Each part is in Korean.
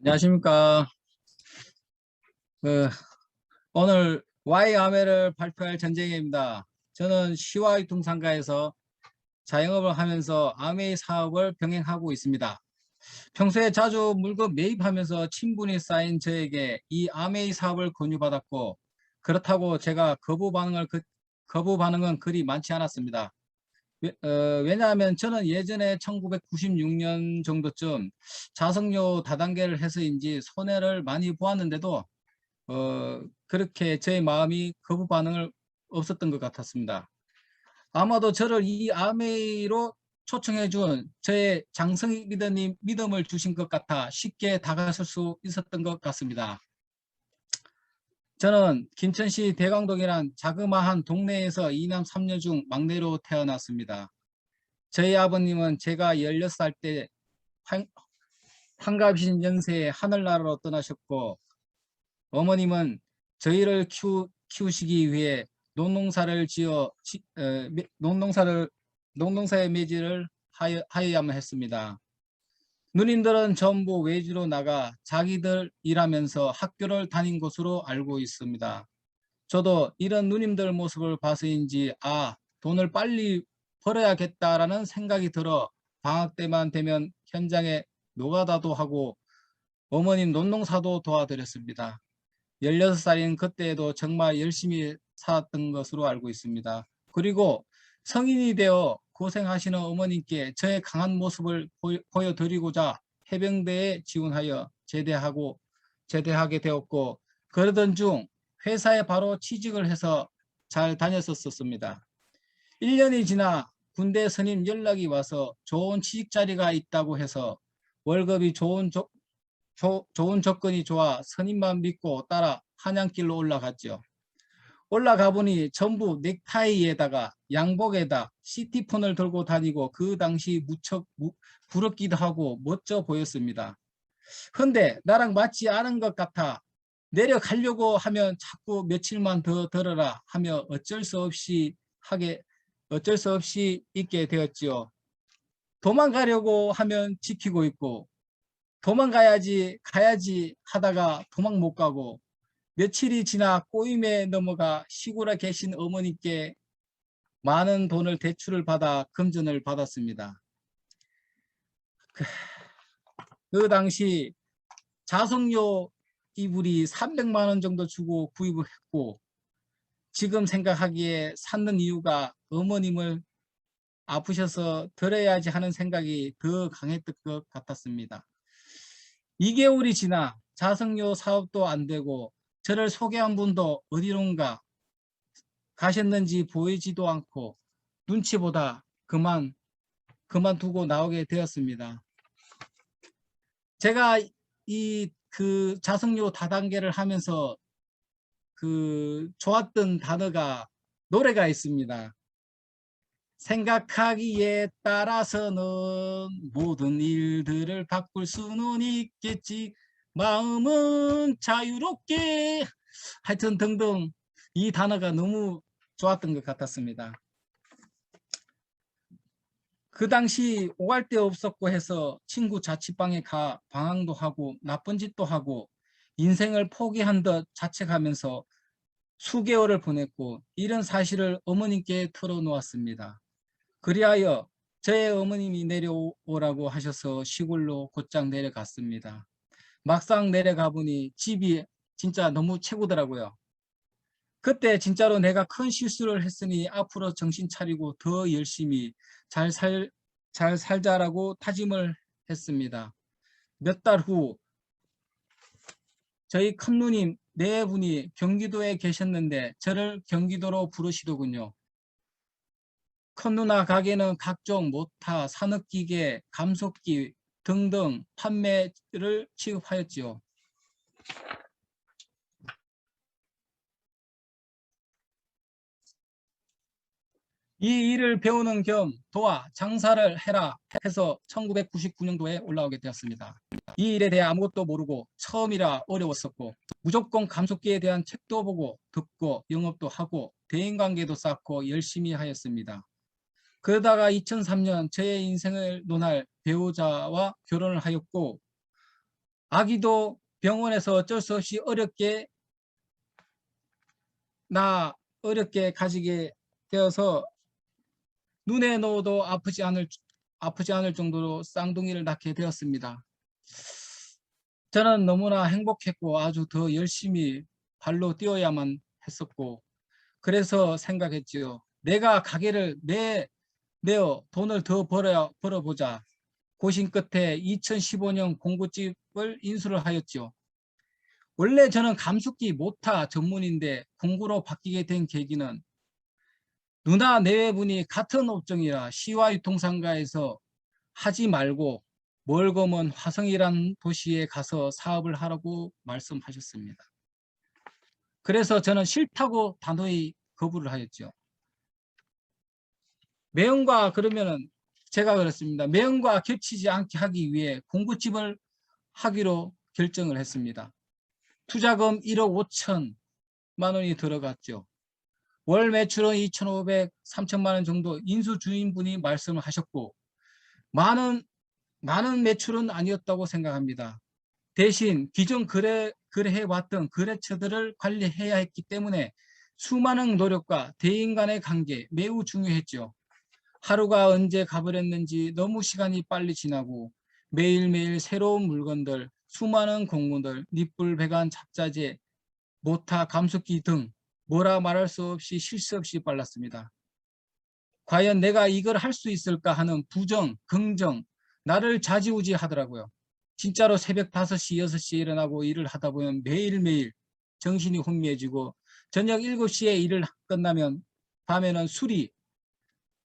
안녕하십니까. 그, 오늘 Y아메를 발표할 전쟁입니다. 저는 시와유통상가에서 자영업을 하면서 아메이 사업을 병행하고 있습니다. 평소에 자주 물건 매입하면서 친분이 쌓인 저에게 이 아메이 사업을 권유받았고, 그렇다고 제가 거부 반응은 그리 많지 않았습니다. 왜냐하면 저는 예전에 1996년 정도쯤 자석료 다단계를 해서인지 손해를 많이 보았는데도 그렇게 제 마음이 거부 반응을 없었던 것 같았습니다. 아마도 저를 이 아메이로 초청해 준 저의 장성희 리더님 믿음을 주신 것 같아 쉽게 다가설 수 있었던 것 같습니다. 저는 김천시 대광동이란 자그마한 동네에서 이남 3녀 중 막내로 태어났습니다. 저희 아버님은 제가 16살 때 환갑이신 연세에 하늘나라로 떠나셨고, 어머님은 저희를 키우시기 위해 농농사를 지어 농농사에 매질을 하여야만 했습니다. 누님들은 전부 외지로 나가 자기들 일하면서 학교를 다닌 것으로 알고 있습니다. 저도 이런 누님들 모습을 봐서인지 돈을 빨리 벌어야겠다라는 생각이 들어 방학 때만 되면 현장에 노가다도 하고 어머님 논농사도 도와드렸습니다. 16살인 그때에도 정말 열심히 살았던 것으로 알고 있습니다. 그리고 성인이 되어 고생하시는 어머님께 저의 강한 모습을 보여드리고자 해병대에 지원하여 제대하게 되었고, 그러던 중 회사에 바로 취직을 해서 잘 다녔었습니다. 1년이 지나 군대 선임 연락이 와서 좋은 취직 자리가 있다고 해서 월급이 좋은 조건이 좋아 선임만 믿고 따라 한양길로 올라갔죠. 올라가 보니 전부 넥타이에다가 양복에다 시티폰을 들고 다니고 그 당시 무척 부럽기도 하고 멋져 보였습니다. 근데 나랑 맞지 않은 것 같아 내려가려고 하면 자꾸 며칠만 더 들어라 하며 어쩔 수 없이 있게 되었지요. 도망가려고 하면 지키고 있고 가야지 하다가 도망 못 가고 며칠이 지나 꼬임에 넘어가 시골에 계신 어머니께 많은 돈을 대출을 받아 금전을 받았습니다. 그 당시 자석료 이불이 300만 원 정도 주고 구입을 했고, 지금 생각하기에 샀는 이유가 어머님을 아프셔서 들어야지 하는 생각이 더 강했던 것 같았습니다. 2개월이 지나 자석료 사업도 안 되고 저를 소개한 분도 어디론가 가셨는지 보이지도 않고 눈치 보다 그만두고 나오게 되었습니다. 제가 그 자석료 다단계를 하면서 좋았던 단어가 노래가 있습니다. 생각하기에 따라서는 모든 일들을 바꿀 수는 있겠지. 마음은 자유롭게. 하여튼 등등 이 단어가 너무 좋았던 것 같았습니다. 그 당시 오갈 데 없었고 해서 친구 자취방에 가 방황도 하고 나쁜 짓도 하고 인생을 포기한 듯 자책하면서 수개월을 보냈고, 이런 사실을 어머님께 털어놓았습니다. 그리하여 저의 어머님이 내려오라고 하셔서 시골로 곧장 내려갔습니다. 막상 내려가 보니 집이 진짜 너무 최고더라고요. 그때 진짜로 내가 큰 실수를 했으니 앞으로 정신 차리고 더 열심히 잘 살자라고 다짐을 했습니다. 몇 달 후 저희 큰누님 네 분이 경기도에 계셨는데 저를 경기도로 부르시더군요. 큰누나 가게는 각종 모타, 산업기계, 감속기 등등 판매를 취급하였지요. 이 일을 배우는 겸 도와 장사를 해라 해서 1999년도에 올라오게 되었습니다. 이 일에 대해 아무것도 모르고 처음이라 어려웠었고 무조건 감속기에 대한 책도 보고 듣고 영업도 하고 대인관계도 쌓고 열심히 하였습니다. 그러다가 2003년 저의 인생을 논할 배우자와 결혼을 하였고 아기도 병원에서 어쩔 수 없이 어렵게 가지게 되어서 눈에 넣어도 아프지 않을 정도로 쌍둥이를 낳게 되었습니다. 저는 너무나 행복했고 아주 더 열심히 발로 뛰어야만 했었고, 그래서 생각했지요. 내가 가게를 내어 돈을 더 벌어보자. 고심 끝에 2015년 공구집을 인수를 하였죠. 원래 저는 감숙기 모타 전문인데 공구로 바뀌게 된 계기는 누나 내외분이 같은 업종이라 시와유통상가에서 하지 말고 멀고 먼 화성이란 도시에 가서 사업을 하라고 말씀하셨습니다. 그래서 저는 싫다고 단호히 거부를 하였죠. 매형과 그러면은 제가 그랬습니다. 매형과 겹치지 않게 하기 위해 공구집을 하기로 결정을 했습니다. 투자금 1억 5천만 원이 들어갔죠. 월 매출은 2,500, 3천만 원 정도 인수 주인분이 말씀을 하셨고, 많은 매출은 아니었다고 생각합니다. 대신 기존 거래해왔던 거래처들을 관리해야 했기 때문에 수많은 노력과 대인 간의 관계 매우 중요했죠. 하루가 언제 가버렸는지 너무 시간이 빨리 지나고 매일매일 새로운 물건들, 수많은 공문들, 닛불, 배관, 잡자재, 모타, 감속기 등 뭐라 말할 수 없이 쉴 새 없이 빨랐습니다. 과연 내가 이걸 할 수 있을까 하는 부정, 긍정, 나를 좌지우지 하더라고요. 진짜로 새벽 5시, 6시에 일어나고 일을 하다 보면 매일매일 정신이 혼미해지고 저녁 7시에 일을 끝나면 밤에는 수리,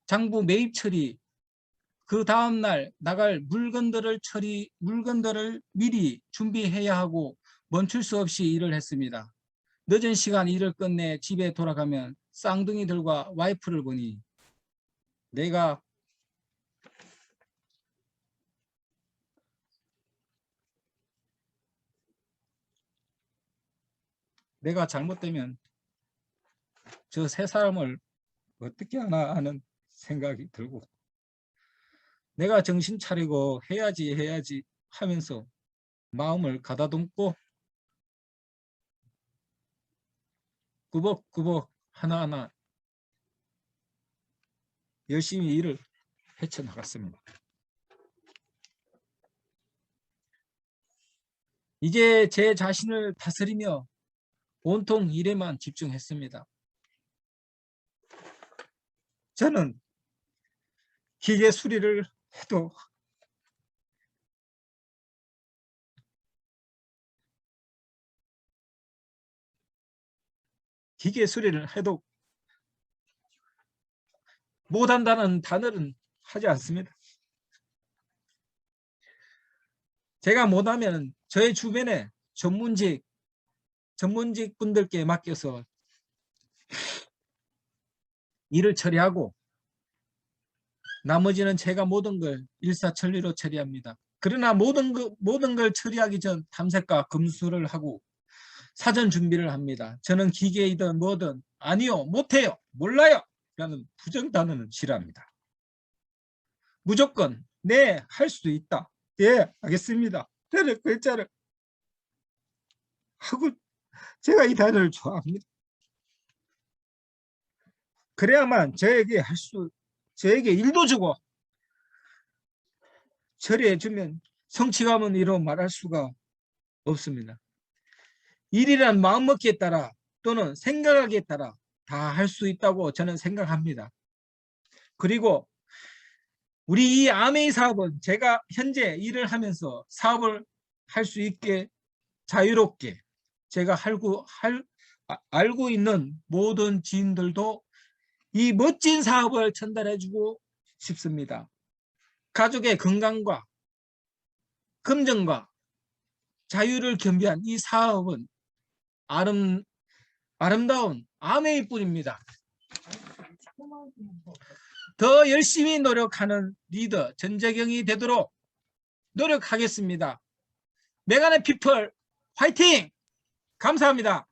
장부 매입 처리, 그 다음날 나갈 물건들을 미리 준비해야 하고 멈출 수 없이 일을 했습니다. 늦은 시간 일을 끝내 집에 돌아가면 쌍둥이들과 와이프를 보니 내가 잘못되면 저 세 사람을 어떻게 하나 하는 생각이 들고, 내가 정신 차리고 해야지 하면서 마음을 가다듬고 꾸벅꾸벅 하나하나 열심히 일을 헤쳐나갔습니다. 이제 제 자신을 다스리며 온통 일에만 집중했습니다. 저는 기계 수리를 해도 못한다는 단어는 하지 않습니다. 제가 못하면 저의 주변에 전문직 분들께 맡겨서 일을 처리하고 나머지는 제가 모든 걸 일사천리로 처리합니다. 그러나 모든 걸 처리하기 전 탐색과 검수를 하고 사전 준비를 합니다. 저는 기계이든 뭐든 아니요, 못해요, 몰라요 라는 부정 단어는 싫어합니다. 무조건 네, 할 수 있다, 예, 알겠습니다 라는 글자를 하고, 제가 이 단어를 좋아합니다. 그래야만 저에게 일도 주고 처리해주면 성취감은 이로 말할 수가 없습니다. 일이란 마음먹기에 따라 또는 생각하기에 따라 다 할 수 있다고 저는 생각합니다. 그리고 우리 이 아메이 사업은 제가 현재 일을 하면서 사업을 할 수 있게 자유롭게 제가 알고 있는 모든 지인들도 이 멋진 사업을 전달해주고 싶습니다. 가족의 건강과 금전과 자유를 겸비한 이 사업은 아름다운 아메이뿐입니다. 더 열심히 노력하는 리더 전재경이 되도록 노력하겠습니다. 메가네 피플 화이팅! 감사합니다.